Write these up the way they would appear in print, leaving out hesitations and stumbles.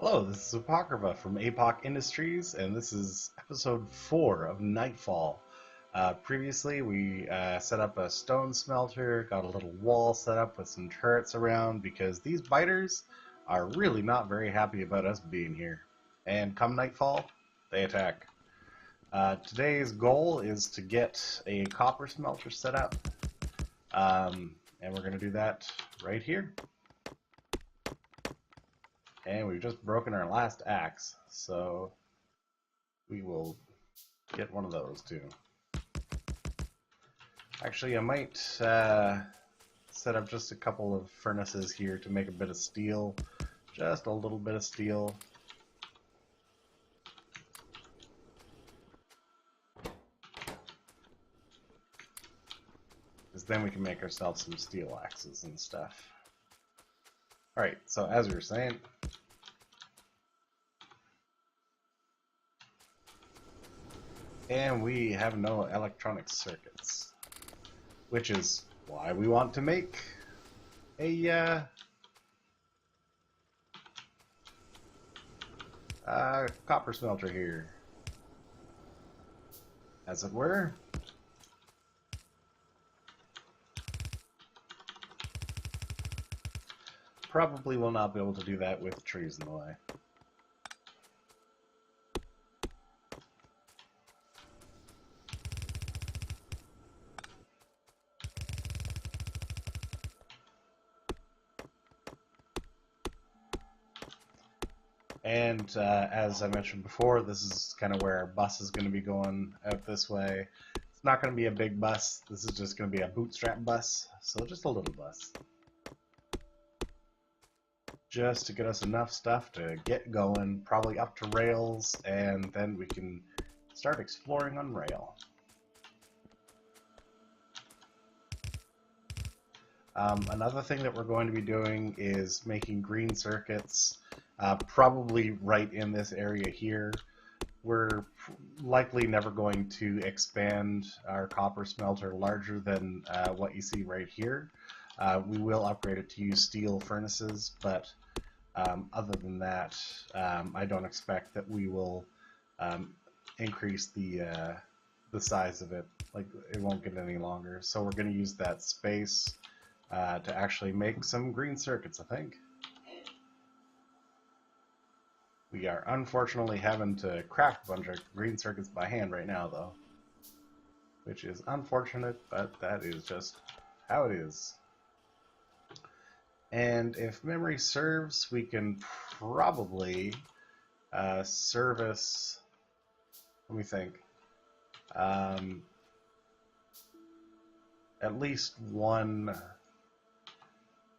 Hello, this is Apocrypha from Apoc Industries, and this is episode 4 of Nightfall. Previously, we set up a stone smelter, got a little wall set up with some turrets around, because these biters are really not very happy about us being here. And come Nightfall, they attack. Today's goal is to get a copper smelter set up, and we're going to do that right here. And we've just broken our last axe, so we will get one of those too. Actually, I might set up just a couple of furnaces here to make a bit of steel. Just a little bit of steel. Because then we can make ourselves some steel axes and stuff. Alright, so as we were saying, and we have no electronic circuits, which is why we want to make a copper smelter here, as it were. Probably will not be able to do that with trees in the way. And as I mentioned before, this is kind of where our bus is going to be going out this way. It's not going to be a big bus. This is just going to be a bootstrap bus, so just a little bus. Just to get us enough stuff to get going, probably up to rails, and then we can start exploring on rail. Another thing that we're going to be doing is making green circuits, probably right in this area here. We're likely never going to expand our copper smelter larger than what you see right here. We will upgrade it to use steel furnaces, but other than that, I don't expect that we will increase the size of it. Like, it won't get any longer. So we're going to use that space to actually make some green circuits, I think. We are unfortunately having to craft a bunch of green circuits by hand right now, though, which is unfortunate, but that is just how it is. And if memory serves, we can probably service, let me think, at least one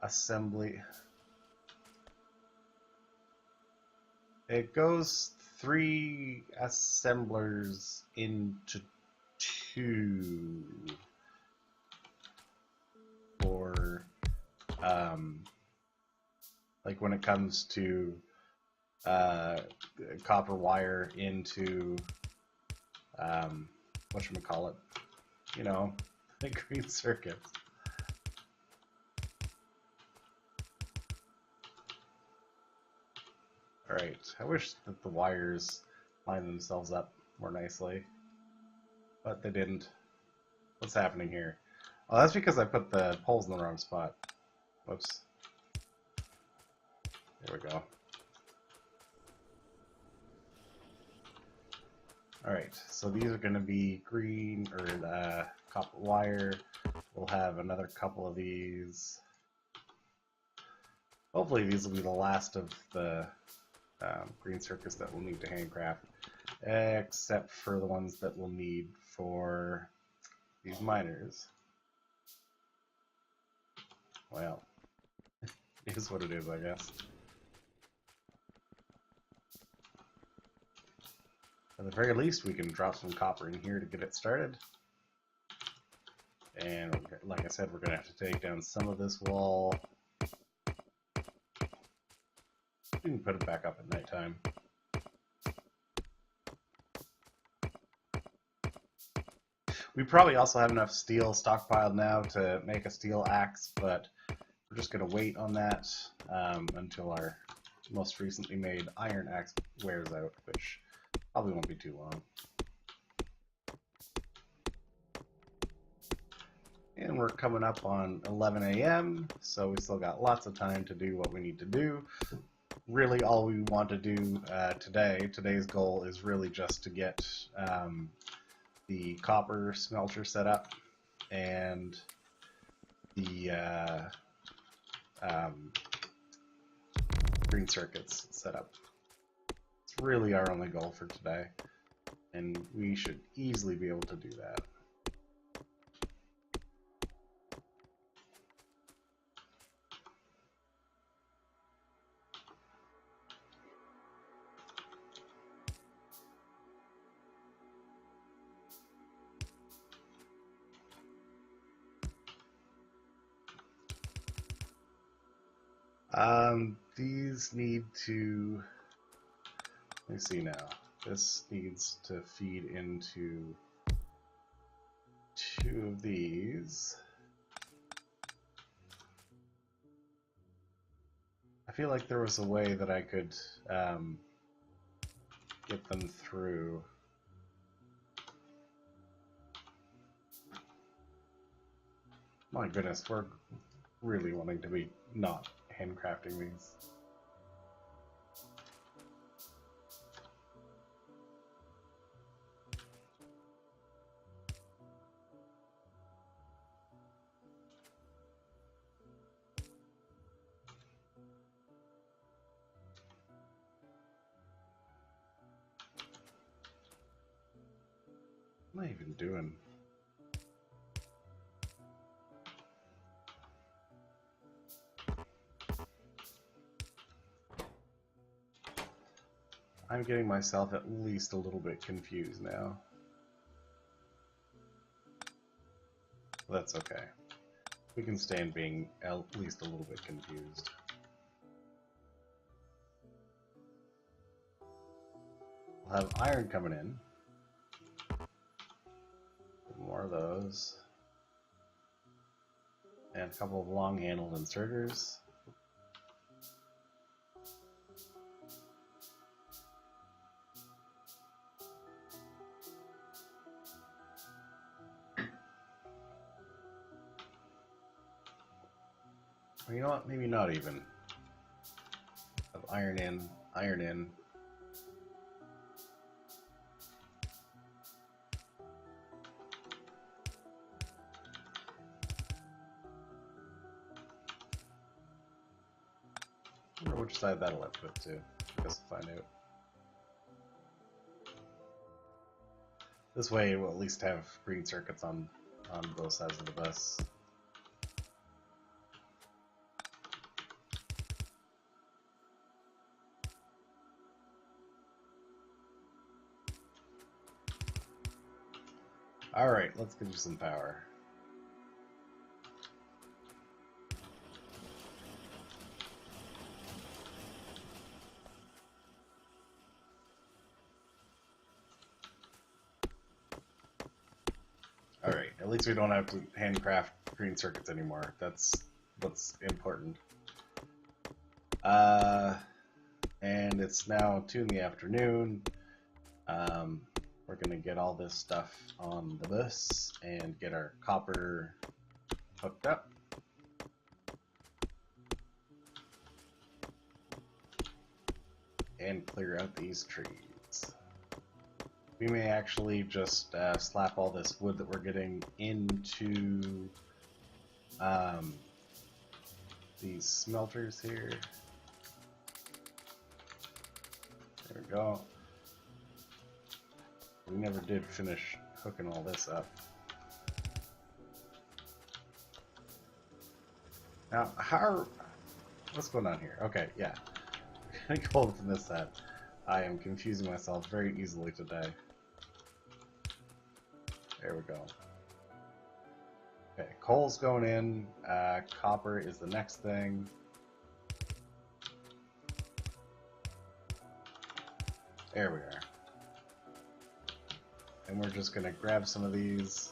assembly. It goes 3 assemblers into 2 for like when it comes to copper wire into whatchamacallit, you know, the green circuits. Alright, I wish that the wires lined themselves up more nicely, but they didn't. What's happening here? Oh, that's because I put the poles in the wrong spot. Whoops. There we go. Alright, so these are going to be green, or copper wire. We'll have another couple of these. Hopefully these will be the last of the green circuits that we'll need to handcraft, except for the ones that we'll need for these miners. Well, it is what it is, I guess. At the very least, we can drop some copper in here to get it started. And like I said, we're going to have to take down some of this wall. We can put it back up at nighttime. We probably also have enough steel stockpiled now to make a steel axe, but we're just going to wait on that until our most recently made iron axe wears out, which probably won't be too long. And we're coming up on 11 a.m., so we still got lots of time to do what we need to do. Really, all we want to do today's goal is really just to get the copper smelter set up and the green circuits set up. It's really our only goal for today, and we should easily be able to do that. These need to, let me see now. This needs to feed into 2 of these. I feel like there was a way that I could get them through. My goodness, we're really wanting to be not handcrafting these. What am I even doing? I'm getting myself at least a little bit confused now. That's okay. We can stand being at least a little bit confused. We'll have iron coming in. More of those. And a couple of long-handled inserters. Or you know what? Maybe not even. Of iron in, iron in. I wonder which side that'll have put to. I guess we'll find out. This way we'll at least have green circuits on both sides of the bus. Alright, let's give you some power. Alright, at least we don't have to handcraft green circuits anymore. That's what's important. And it's now 2 in the afternoon. We're going to get all this stuff on the bus and get our copper hooked up. And clear out these trees. We may actually just slap all this wood that we're getting into these smelters here. There we go. We never did finish hooking all this up. Now, what's going on here? Okay, yeah. I'm gonna go from this side. I am confusing myself very easily today. There we go. Okay, coal's going in. Copper is the next thing. There we are. And we're just gonna grab some of these.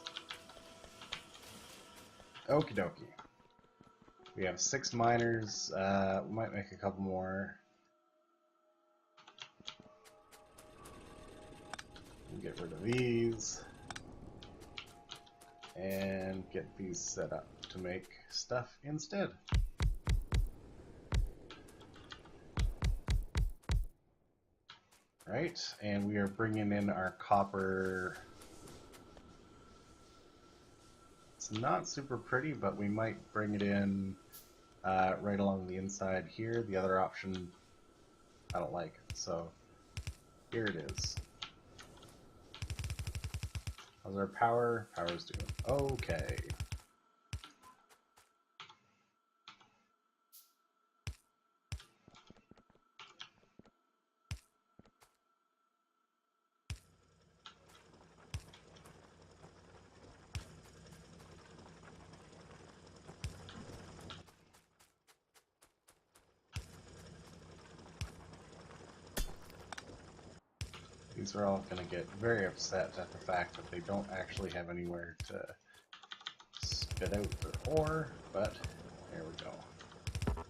Okie dokie. We have 6 miners. We might make a couple more. Get rid of these. And get these set up to make stuff instead. Right, and we are bringing in our copper. It's not super pretty, but we might bring it in right along the inside here. The other option I don't like, so here it is. How's our power? Power's doing okay. These are all going to get very upset at the fact that they don't actually have anywhere to spit out their ore, but there we go.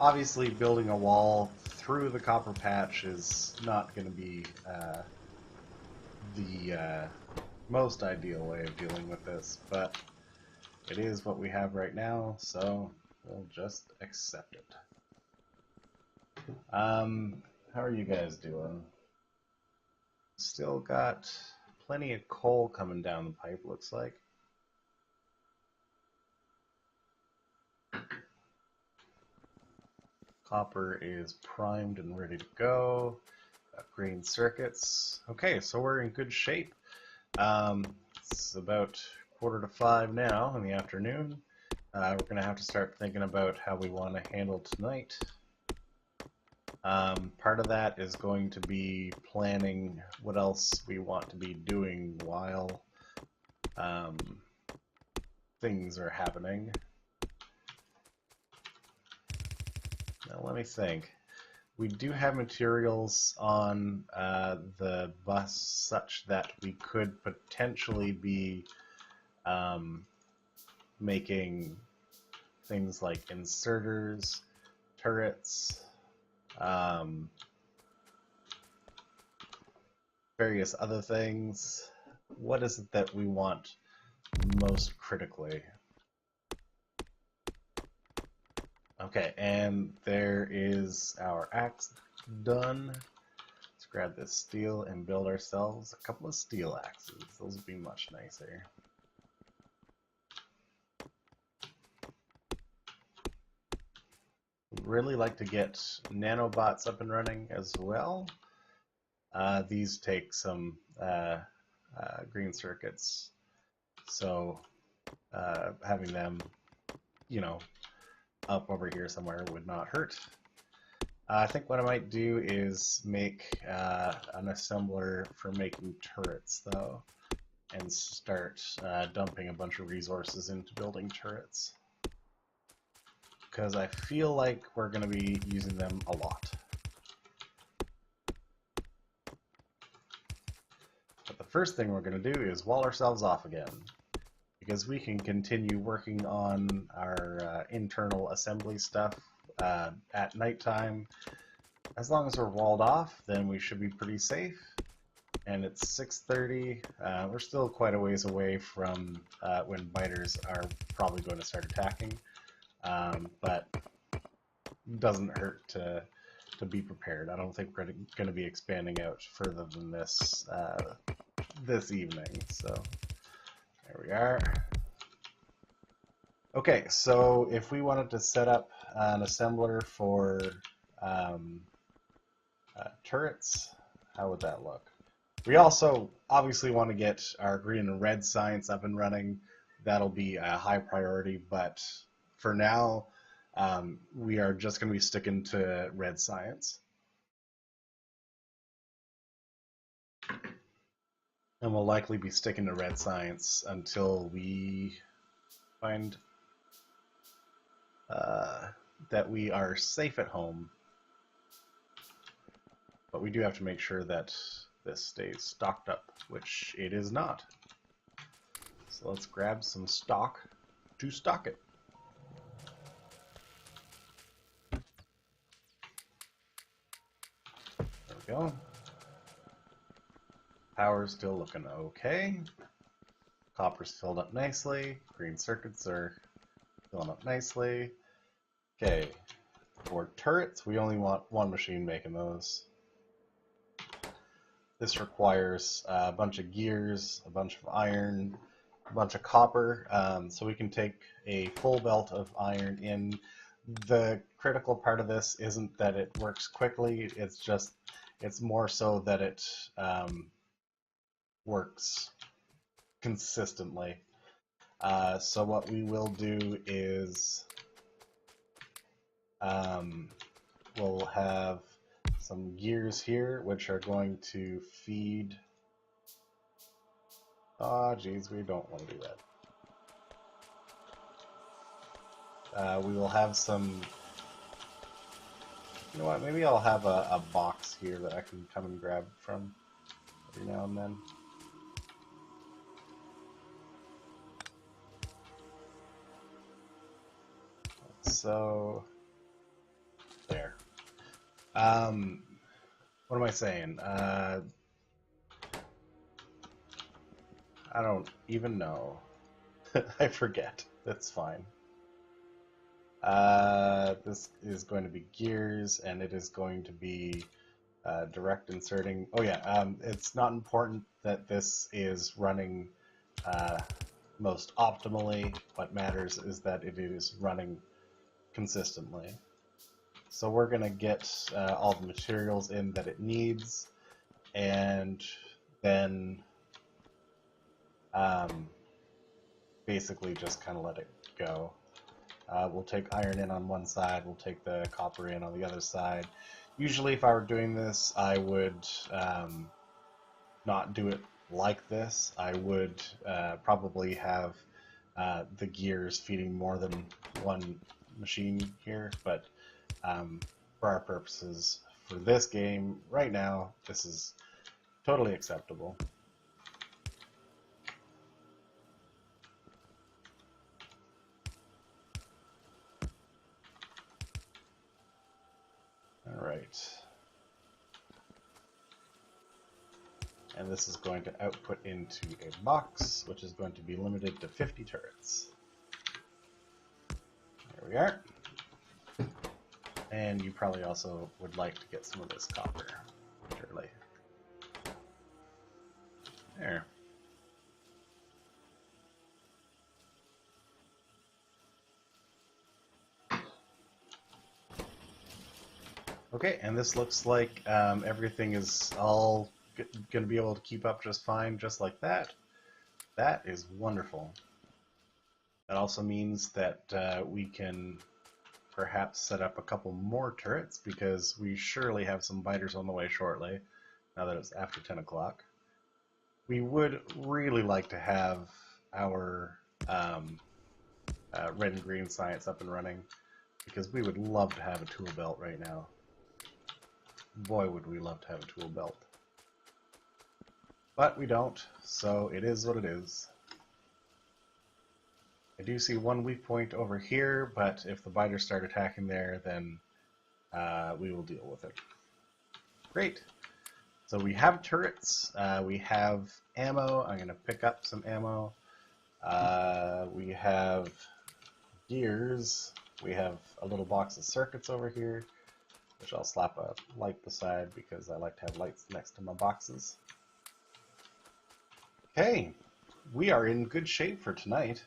Obviously, building a wall through the copper patch is not going to be the most ideal way of dealing with this, but it is what we have right now, so we'll just accept it. How are you guys doing? Still got plenty of coal coming down the pipe, looks like. Copper is primed and ready to go. Got green circuits. Okay, so we're in good shape. It's about 4:45 now in the afternoon. We're going to have to start thinking about how we want to handle tonight. Part of that is going to be planning what else we want to be doing while things are happening. Now let me think. We do have materials on the bus such that we could potentially be making things like inserters, turrets, various other things. What is it that we want most critically? Okay, and there is our axe done. Let's grab this steel and build ourselves a couple of steel axes. Those would be much nicer. Really like to get nanobots up and running as well. These take some green circuits, so having them, you know, up over here somewhere would not hurt. I think what I might do is make an assembler for making turrets, though, and start dumping a bunch of resources into building turrets, because I feel like we're going to be using them a lot. But the first thing we're going to do is wall ourselves off again, because we can continue working on our internal assembly stuff at nighttime. As long as we're walled off, then we should be pretty safe. And it's 6:30. We're still quite a ways away from when biters are probably going to start attacking. But it doesn't hurt to be prepared. I don't think we're going to be expanding out further than this this evening. So there we are. Okay, so if we wanted to set up an assembler for turrets, how would that look? We also obviously want to get our green and red science up and running. That'll be a high priority, but for now, we are just going to be sticking to red science. And we'll likely be sticking to red science until we find that we are safe at home. But we do have to make sure that this stays stocked up, which it is not. So let's grab some stock to stock it. There we go. Power's still looking okay. Copper's filled up nicely. Green circuits are filling up nicely. Okay, for turrets, we only want one machine making those. This requires a bunch of gears, a bunch of iron, a bunch of copper, so we can take a full belt of iron in. The critical part of this isn't that it works quickly, it's more so that it works consistently. So what we will do is we'll have some gears here, which are going to feed. Oh, geez, we don't want to do that. We will have some. You know what? Maybe I'll have a box here that I can come and grab from every now and then. So there. What am I saying? I don't even know. I forget. That's fine. This is going to be gears, and it is going to be direct inserting. Oh yeah, it's not important that this is running most optimally. What matters is that it is running consistently. So we're going to get all the materials in that it needs, and then basically just kind of let it go. We'll take iron in on one side, we'll take the copper in on the other side. Usually if I were doing this, I would not do it like this. I would probably have the gears feeding more than one machine here, but for our purposes, for this game, right now, this is totally acceptable. Alright. And this is going to output into a box, which is going to be limited to 50 turrets. There we are. And you probably also would like to get some of this copper, surely. There. Okay, and this looks like everything is all going to be able to keep up just fine, just like that. That is wonderful. That also means that we can perhaps set up a couple more turrets, because we surely have some biters on the way shortly, now that it's after 10 o'clock. We would really like to have our red and green science up and running, because we would love to have a tool belt right now. Boy, would we love to have a tool belt. But we don't, so it is what it is. I do see one weak point over here, but if the biters start attacking there, then we will deal with it. Great. So we have turrets, we have ammo. I'm going to pick up some ammo. We have gears. We have a little box of circuits over here, which I'll slap a light beside because I like to have lights next to my boxes. Okay, we are in good shape for tonight.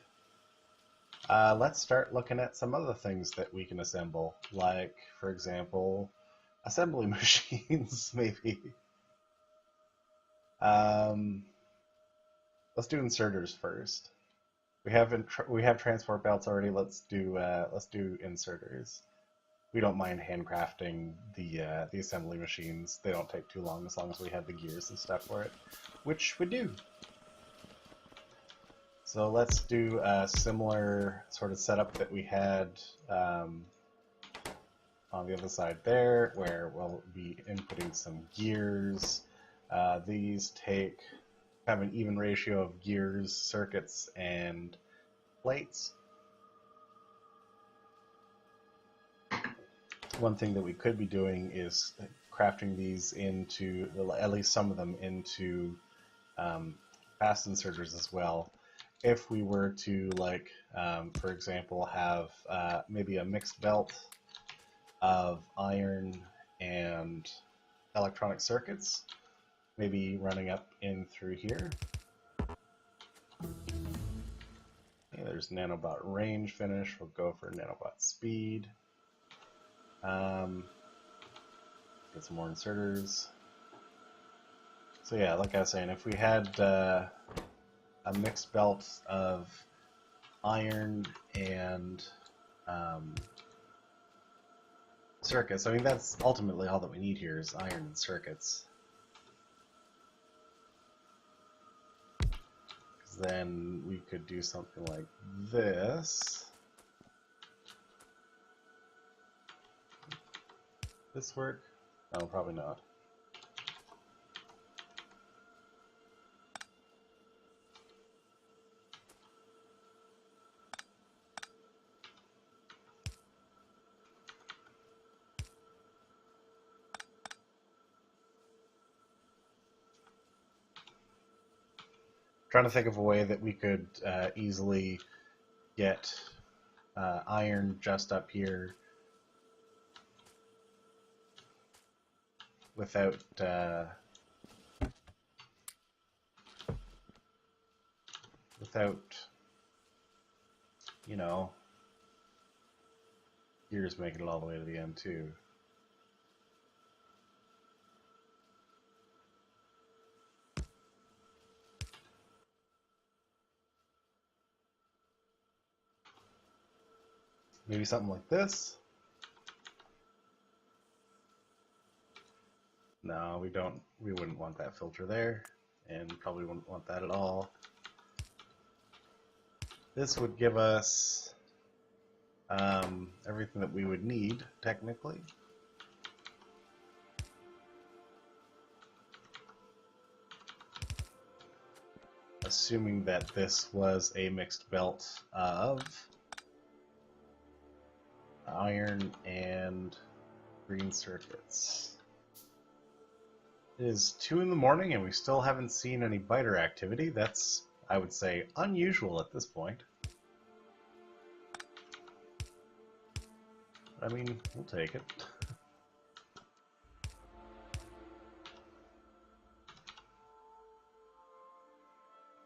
Let's start looking at some other things that we can assemble, like, for example, assembly machines, maybe. Let's do inserters first. We have transport belts already. Let's do inserters. We don't mind handcrafting the assembly machines. They don't take too long as we have the gears and stuff for it, which we do. So let's do a similar sort of setup that we had on the other side there, where we'll be inputting some gears. These have an even ratio of gears, circuits, and plates. One thing that we could be doing is crafting these into, at least some of them, into fast inserters as well. If we were to, like, for example, have maybe a mixed belt of iron and electronic circuits, maybe running up in through here. Okay, there's nanobot range finish. We'll go for nanobot speed. Get some more inserters. So yeah, like I was saying, if we had a mixed belt of iron and circuits, I mean, that's ultimately all that we need here is iron and circuits. Because then we could do something like this. This work? No, probably not. Trying to think of a way that we could easily get iron just up here without you know, gears making it all the way to the end too. Maybe something like this. No, we don't. We wouldn't want that filter there, and probably wouldn't want that at all. This would give us everything that we would need, technically. Assuming that this was a mixed belt of iron and green circuits. It is 2 in the morning and we still haven't seen any biter activity. That's, I would say, unusual at this point. I mean, we'll take it.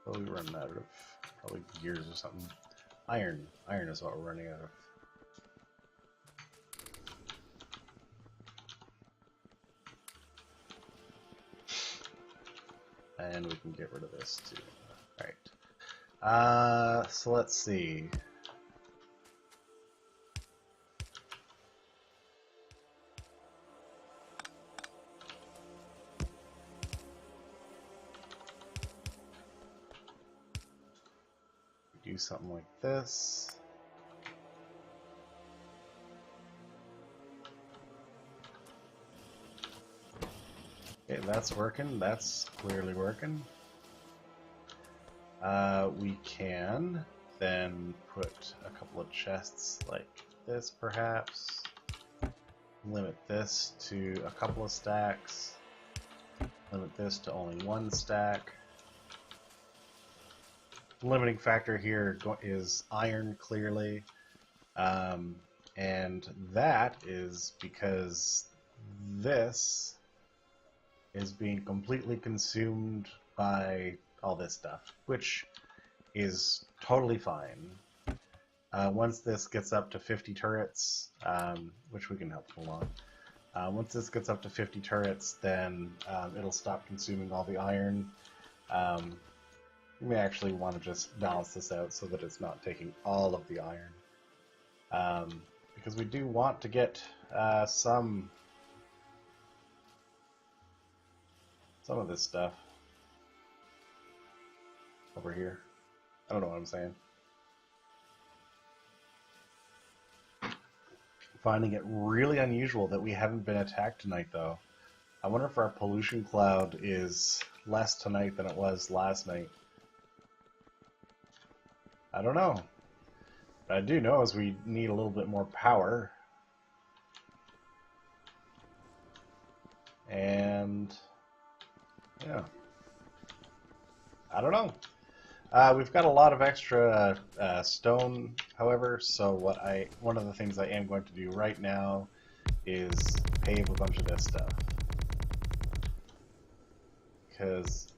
What are we running out of? Probably gears or something. Iron. Iron is what we're running out of. And we can get rid of this too. Alright. So let's see. Do something like this. Okay, that's working. That's clearly working. We can then put a couple of chests like this, perhaps. Limit this to a couple of stacks. Limit this to only 1 stack. The limiting factor here is iron, clearly. And that is because this is being completely consumed by all this stuff, which is totally fine. Once this gets up to 50 turrets, which we can help along, once this gets up to 50 turrets, then it'll stop consuming all the iron. You may actually want to just balance this out so that it's not taking all of the iron. Because we do want to get some of this stuff over here. I don't know what I'm saying. Finding it really unusual that we haven't been attacked tonight, though. I wonder if our pollution cloud is less tonight than it was last night. I don't know. What I do know is we need a little bit more power. And yeah. I don't know. We've got a lot of extra stone, however, so one of the things I am going to do right now is pave a bunch of this stuff. Because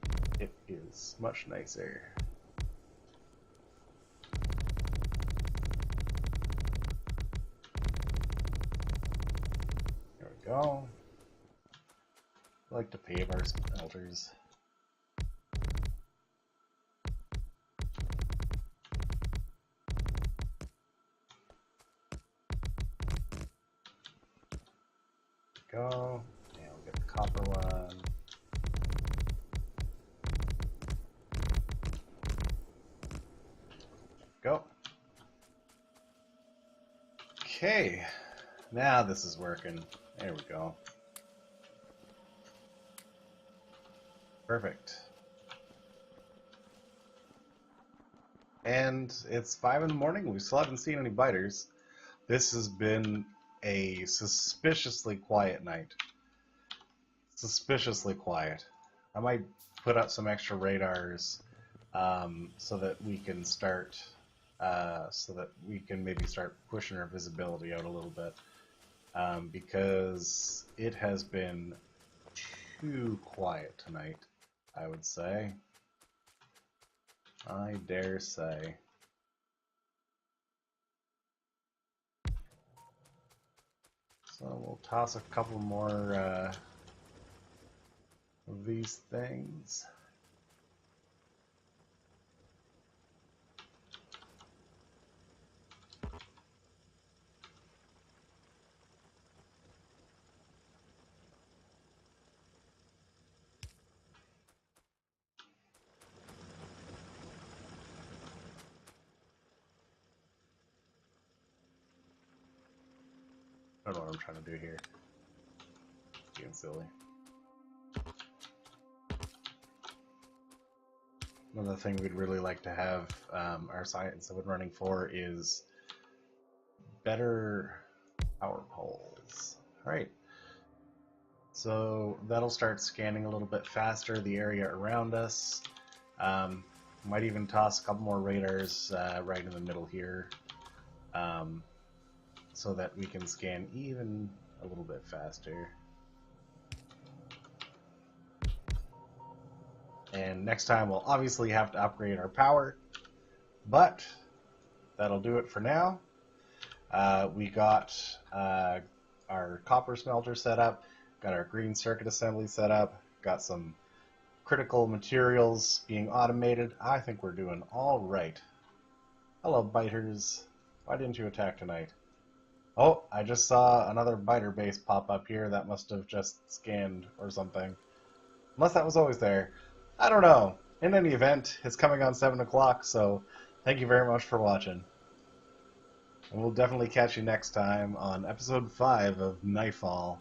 it is much nicer. There we go. I like to pave our smelters. Go. And we'll get the copper one. Go. Okay. Now this is working. There we go. Perfect. And it's 5 in the morning. We still haven't seen any biters. This has been a suspiciously quiet night. Suspiciously quiet. I might put up some extra radars so that we can start, maybe start pushing our visibility out a little bit, because it has been too quiet tonight, I would say. I dare say. So we'll toss a couple more of these things. I don't know what I'm trying to do here. Being silly. Another thing we'd really like to have our science that we're running for is better power poles. Alright. So that'll start scanning a little bit faster the area around us. Might even toss a couple more radars right in the middle here. So that we can scan even a little bit faster. And next time we'll obviously have to upgrade our power, but that'll do it for now. We got our copper smelter set up, got our green circuit assembly set up, got some critical materials being automated. I think we're doing all right. Hello, biters. Why didn't you attack tonight? Oh, I just saw another biter base pop up here. That must have just scanned or something. Unless that was always there. I don't know. In any event, it's coming on 7 o'clock, so thank you very much for watching. And we'll definitely catch you next time on episode 5 of Nightfall.